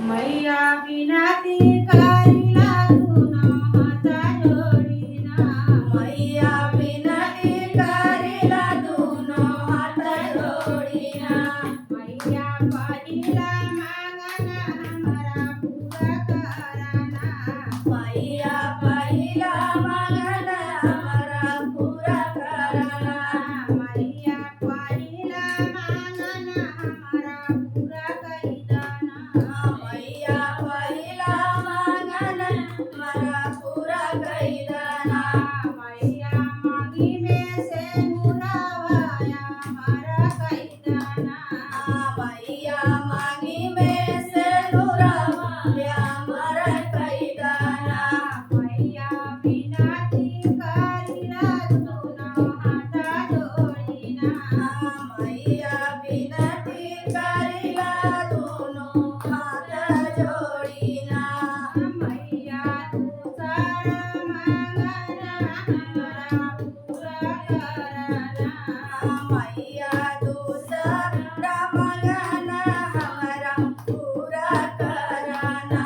मैया विनती करिला दुनो हात जोडीना मैया विनती करिला दुनो हात जोडीना मैया पहिला मागना हमरा पूरा कराना मैया पहिला मागना हमरा पूरा कराना मैया पहिला मागना हमरा पूरा करिदाना मैया पहिला मागना हमरा पूरा करिदाना मैया मांगी में से मुरावाया हमरा करिदाना मैया मांगी में से मुरावाया हमरा करिदाना मैया विनती करिला दुनो हात जोडीना मैया विनती करिला दुनो हात जोडीना मैया तुझा मागना हमरा पूरा कराना मैया तुझा मागना हमरा पूरा कराना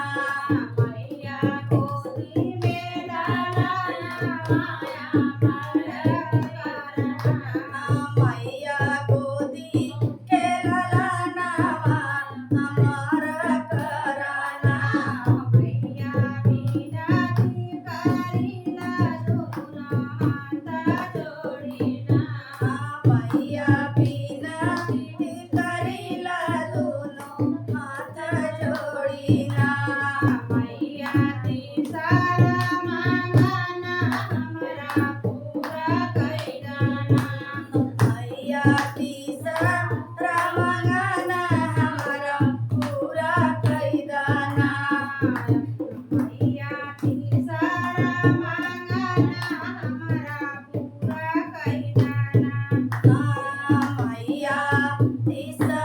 मैया गोदी में लालाना माया मार कराना मैया गोदी के लालाना हमार कराना मैया विनती करिला दुनो हात जोडीना मैया विनती करिला दुनो हात जोडीना मैया तिसरा मागना हमरा पूरा करिदाना मैया तिसरा मागना हमरा पूरा करिदाना मैया तिसरा मागना हमरा पूरा करिदाना मैया तिसरा